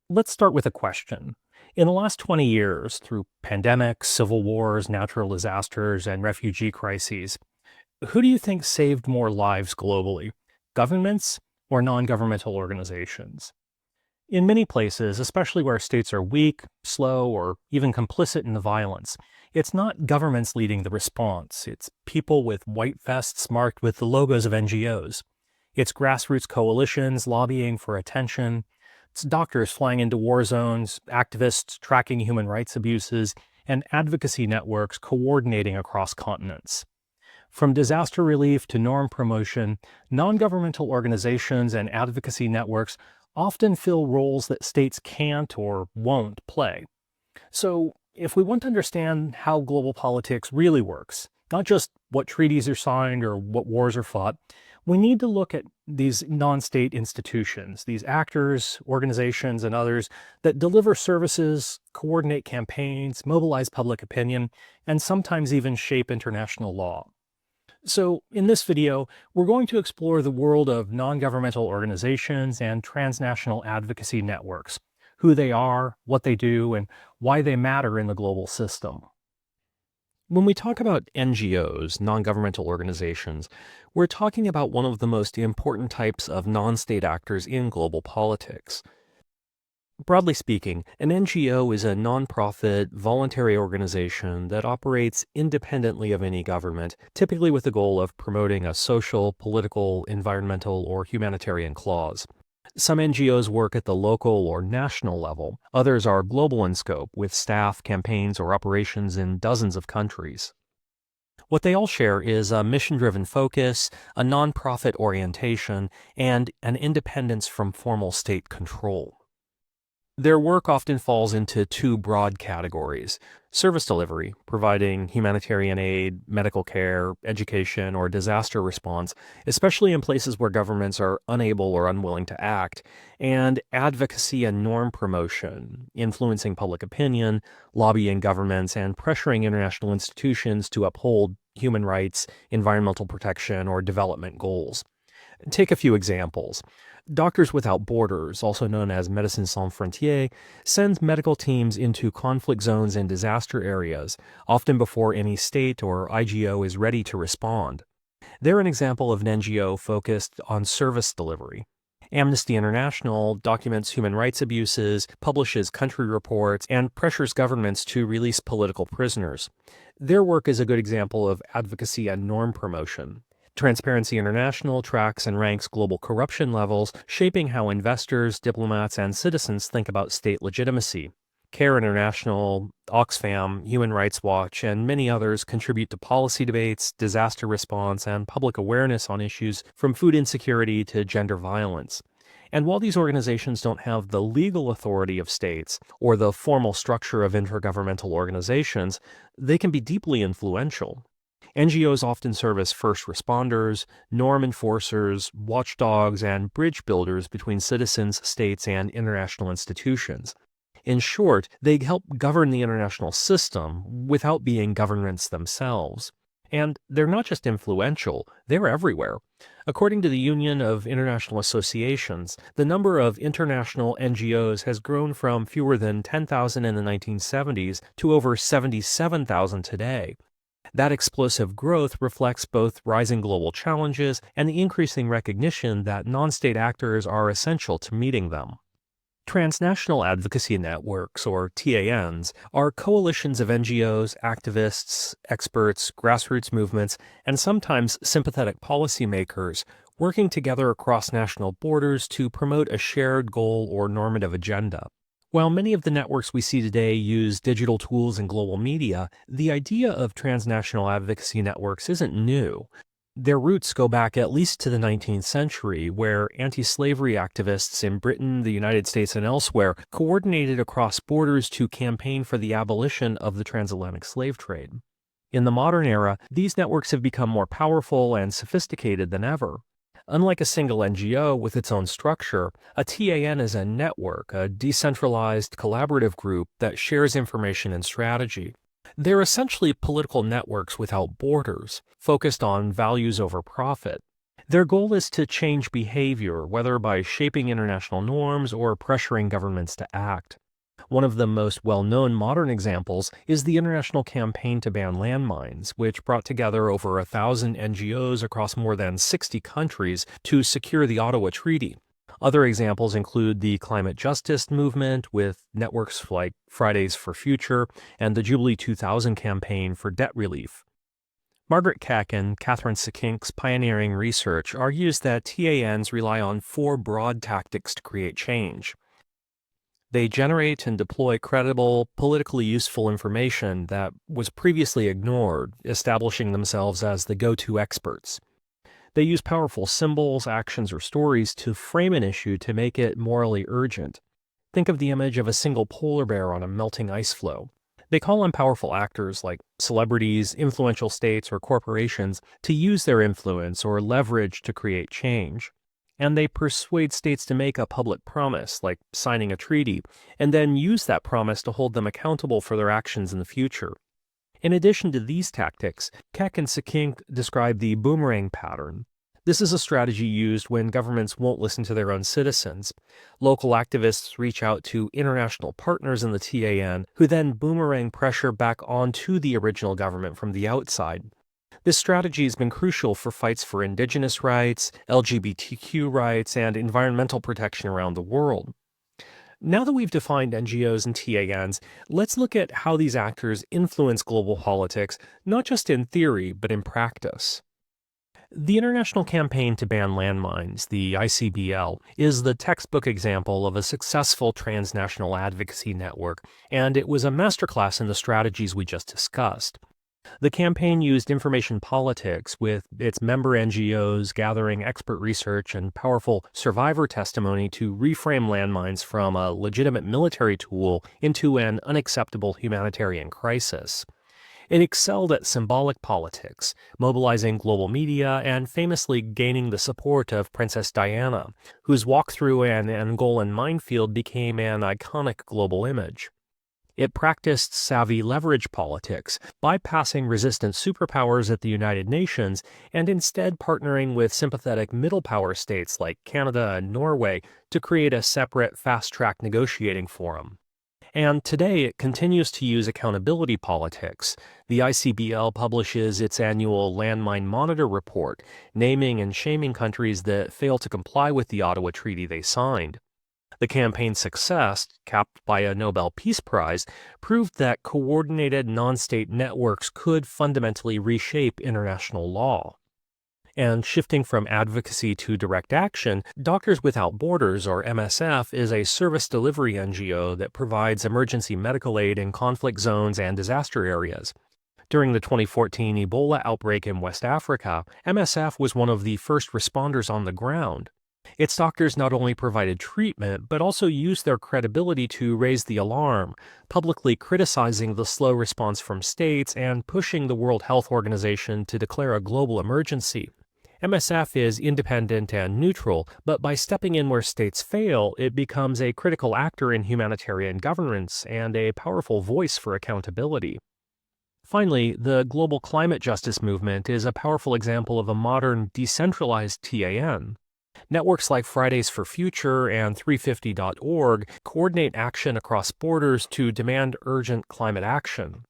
Let's start with a question. In the last 20 years, through pandemics, civil wars, natural disasters, and refugee crises, who do you think saved more lives globally? Governments or non-governmental organizations? In many places, especially where states are weak, slow, or even complicit in the violence, it's not governments leading the response. It's people with white vests marked with the logos of NGOs. It's grassroots coalitions lobbying for attention. It's doctors flying into war zones, activists tracking human rights abuses, and advocacy networks coordinating across continents. From disaster relief to norm promotion, non-governmental organizations and advocacy networks often fill roles that states can't or won't play. So, if we want to understand how global politics really works, not just what treaties are signed or what wars are fought, we need to look at these non-state institutions, these actors, organizations, and others that deliver services, coordinate campaigns, mobilize public opinion, and sometimes even shape international law. So in this video, we're going to explore the world of non-governmental organizations and transnational advocacy networks, who they are, what they do, and why they matter in the global system. When we talk about NGOs, non-governmental organizations, we're talking about one of the most important types of non-state actors in global politics. Broadly speaking, an NGO is a nonprofit, voluntary organization that operates independently of any government, typically with the goal of promoting a social, political, environmental, or humanitarian cause. Some NGOs work at the local or national level. Others are global in scope, with staff, campaigns, or operations in dozens of countries. What they all share is a mission-driven focus, a nonprofit orientation, and an independence from formal state control. Their work often falls into two broad categories: service delivery, providing humanitarian aid, medical care, education, or disaster response, especially in places where governments are unable or unwilling to act, and advocacy and norm promotion, influencing public opinion, lobbying governments, and pressuring international institutions to uphold human rights, environmental protection, or development goals. Take a few examples. Doctors Without Borders, also known as Médecins Sans Frontières, sends medical teams into conflict zones and disaster areas, often before any state or IGO is ready to respond. They're an example of an NGO focused on service delivery. Amnesty International documents human rights abuses, publishes country reports, and pressures governments to release political prisoners. Their work is a good example of advocacy and norm promotion. Transparency International tracks and ranks global corruption levels, shaping how investors, diplomats, and citizens think about state legitimacy. CARE International, Oxfam, Human Rights Watch, and many others contribute to policy debates, disaster response, and public awareness on issues from food insecurity to gender violence. And while these organizations don't have the legal authority of states or the formal structure of intergovernmental organizations, they can be deeply influential. NGOs often serve as first responders, norm enforcers, watchdogs, and bridge builders between citizens, states, and international institutions. In short, they help govern the international system without being governments themselves. And they're not just influential, they're everywhere. According to the Union of International Associations, the number of international NGOs has grown from fewer than 10,000 in the 1970s to over 77,000 today. That explosive growth reflects both rising global challenges and the increasing recognition that non-state actors are essential to meeting them. Transnational Advocacy Networks, or TANs, are coalitions of NGOs, activists, experts, grassroots movements, and sometimes sympathetic policymakers working together across national borders to promote a shared goal or normative agenda. While many of the networks we see today use digital tools and global media, the idea of transnational advocacy networks isn't new. Their roots go back at least to the 19th century, where anti-slavery activists in Britain, the United States, and elsewhere coordinated across borders to campaign for the abolition of the transatlantic slave trade. In the modern era, these networks have become more powerful and sophisticated than ever. Unlike a single NGO with its own structure, a TAN is a network, a decentralized, collaborative group that shares information and strategy. They're essentially political networks without borders, focused on values over profit. Their goal is to change behavior, whether by shaping international norms or pressuring governments to act. One of the most well-known modern examples is the International Campaign to Ban Landmines, which brought together over 1,000 NGOs across more than 60 countries to secure the Ottawa Treaty. Other examples include the climate justice movement with networks like Fridays for Future and the Jubilee 2000 campaign for debt relief. Margaret Keck and Catherine Sekink's pioneering research argues that TANs rely on four broad tactics to create change. They generate and deploy credible, politically useful information that was previously ignored, establishing themselves as the go-to experts. They use powerful symbols, actions, or stories to frame an issue to make it morally urgent. Think of the image of a single polar bear on a melting ice floe. They call on powerful actors like celebrities, influential states, or corporations to use their influence or leverage to create change. And they persuade states to make a public promise, like signing a treaty, and then use that promise to hold them accountable for their actions in the future. In addition to these tactics, Keck and Sekink describe the boomerang pattern. This is a strategy used when governments won't listen to their own citizens. Local activists reach out to international partners in the TAN, who then boomerang pressure back onto the original government from the outside. This strategy has been crucial for fights for indigenous rights, LGBTQ rights, and environmental protection around the world. Now that we've defined NGOs and TANs, let's look at how these actors influence global politics, not just in theory, but in practice. The International Campaign to Ban Landmines, the ICBL, is the textbook example of a successful transnational advocacy network, and it was a masterclass in the strategies we just discussed. The campaign used information politics, with its member NGOs gathering expert research and powerful survivor testimony to reframe landmines from a legitimate military tool into an unacceptable humanitarian crisis. It excelled at symbolic politics, mobilizing global media and famously gaining the support of Princess Diana, whose walk through an Angolan minefield became an iconic global image. It practiced savvy leverage politics, bypassing resistant superpowers at the United Nations and instead partnering with sympathetic middle power states like Canada and Norway to create a separate fast-track negotiating forum. And today it continues to use accountability politics. The ICBL publishes its annual Landmine Monitor Report, naming and shaming countries that fail to comply with the Ottawa Treaty they signed. The campaign's success, capped by a Nobel Peace Prize, proved that coordinated non-state networks could fundamentally reshape international law. And shifting from advocacy to direct action, Doctors Without Borders, or MSF, is a service delivery NGO that provides emergency medical aid in conflict zones and disaster areas. During the 2014 Ebola outbreak in West Africa, MSF was one of the first responders on the ground. Its doctors not only provided treatment, but also used their credibility to raise the alarm, publicly criticizing the slow response from states and pushing the World Health Organization to declare a global emergency. MSF is independent and neutral, but by stepping in where states fail, it becomes a critical actor in humanitarian governance and a powerful voice for accountability. Finally, the global climate justice movement is a powerful example of a modern, decentralized TAN. Networks like Fridays for Future and 350.org coordinate action across borders to demand urgent climate action.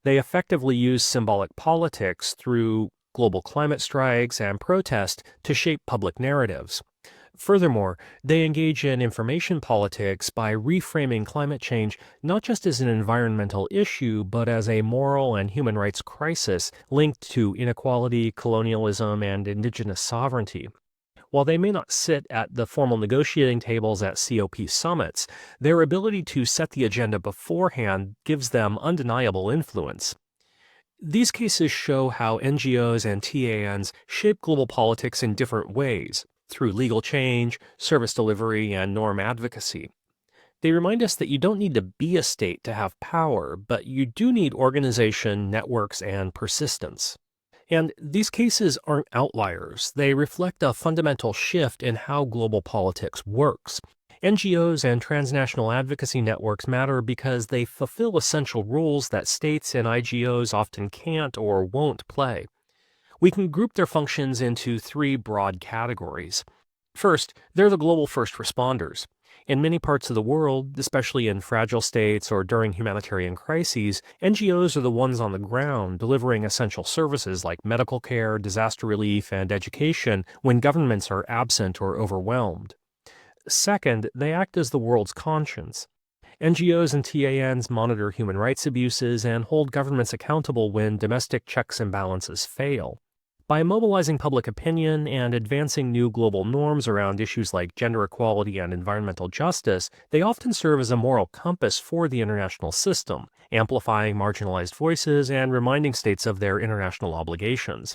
They effectively use symbolic politics through global climate strikes and protests to shape public narratives. Furthermore, they engage in information politics by reframing climate change not just as an environmental issue, but as a moral and human rights crisis linked to inequality, colonialism, and indigenous sovereignty. While they may not sit at the formal negotiating tables at COP summits, their ability to set the agenda beforehand gives them undeniable influence. These cases show how NGOs and TANs shape global politics in different ways, through legal change, service delivery, and norm advocacy. They remind us that you don't need to be a state to have power, but you do need organization, networks, and persistence. And these cases aren't outliers. They reflect a fundamental shift in how global politics works. NGOs and transnational advocacy networks matter because they fulfill essential roles that states and IGOs often can't or won't play. We can group their functions into three broad categories. First, they're the global first responders. In many parts of the world, especially in fragile states or during humanitarian crises, NGOs are the ones on the ground delivering essential services like medical care, disaster relief, and education when governments are absent or overwhelmed. Second, they act as the world's conscience. NGOs and TANs monitor human rights abuses and hold governments accountable when domestic checks and balances fail. By mobilizing public opinion and advancing new global norms around issues like gender equality and environmental justice, they often serve as a moral compass for the international system, amplifying marginalized voices and reminding states of their international obligations.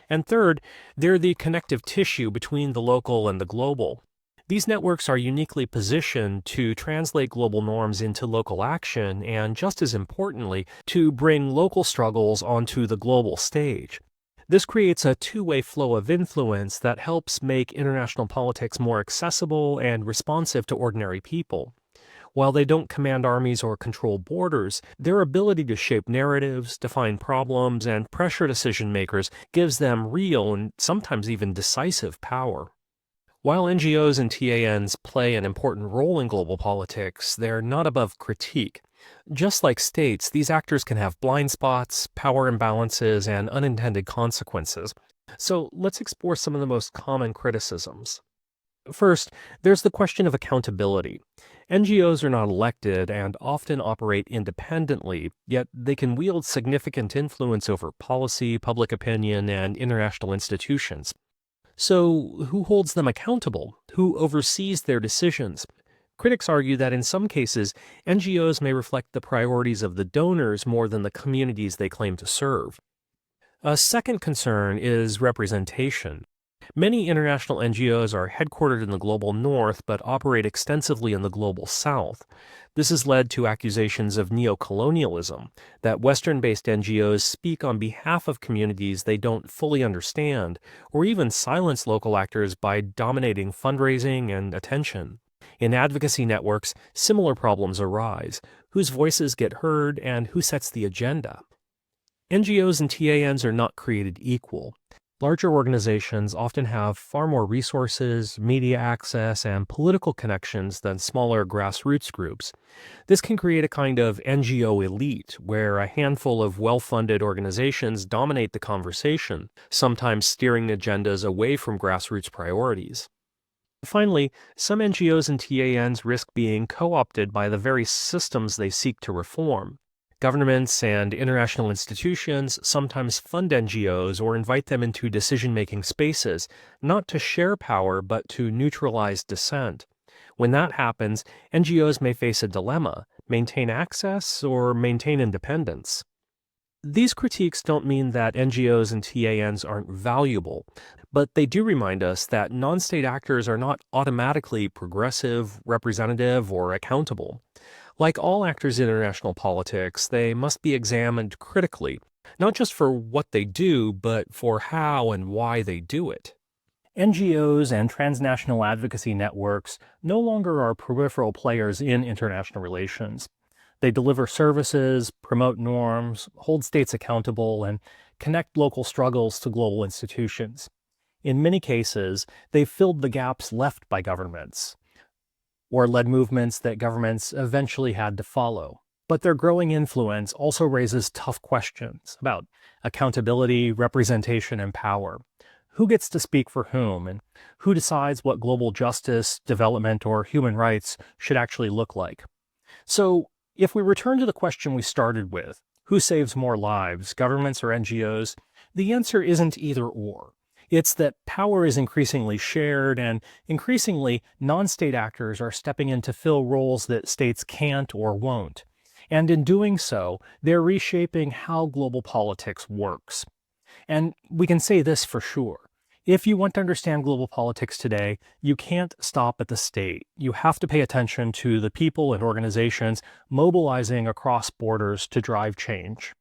And third, they're the connective tissue between the local and the global. These networks are uniquely positioned to translate global norms into local action and, just as importantly, to bring local struggles onto the global stage. This creates a two-way flow of influence that helps make international politics more accessible and responsive to ordinary people. While they don't command armies or control borders, their ability to shape narratives, define problems, and pressure decision makers gives them real and sometimes even decisive power. While NGOs and TANs play an important role in global politics, they're not above critique. Just like states, these actors can have blind spots, power imbalances, and unintended consequences. So let's explore some of the most common criticisms. First, there's the question of accountability. NGOs are not elected and often operate independently, yet they can wield significant influence over policy, public opinion, and international institutions. So, who holds them accountable? Who oversees their decisions? Critics argue that in some cases, NGOs may reflect the priorities of the donors more than the communities they claim to serve. A second concern is representation. Many international NGOs are headquartered in the global north but operate extensively in the global south. This has led to accusations of neocolonialism, that Western-based NGOs speak on behalf of communities they don't fully understand, or even silence local actors by dominating fundraising and attention. In advocacy networks, similar problems arise: whose voices get heard and who sets the agenda. NGOs and TANs are not created equal. Larger organizations often have far more resources, media access, and political connections than smaller grassroots groups. This can create a kind of NGO elite, where a handful of well-funded organizations dominate the conversation, sometimes steering agendas away from grassroots priorities. Finally, some NGOs and TANs risk being co-opted by the very systems they seek to reform. Governments and international institutions sometimes fund NGOs or invite them into decision-making spaces, not to share power but to neutralize dissent. When that happens, NGOs may face a dilemma: maintain access or maintain independence. These critiques don't mean that NGOs and TANs aren't valuable, but they do remind us that non-state actors are not automatically progressive, representative, or accountable. Like all actors in international politics, they must be examined critically, not just for what they do, but for how and why they do it. NGOs and transnational advocacy networks no longer are peripheral players in international relations. They deliver services, promote norms, hold states accountable, and connect local struggles to global institutions. In many cases, they've filled the gaps left by governments, or led movements that governments eventually had to follow. But their growing influence also raises tough questions about accountability, representation, and power. Who gets to speak for whom, and who decides what global justice, development, or human rights should actually look like? So, if we return to the question we started with, who saves more lives, governments or NGOs, the answer isn't either or. It's that power is increasingly shared, and increasingly, non-state actors are stepping in to fill roles that states can't or won't. And in doing so, they're reshaping how global politics works. And we can say this for sure: if you want to understand global politics today, you can't stop at the state. You have to pay attention to the people and organizations mobilizing across borders to drive change.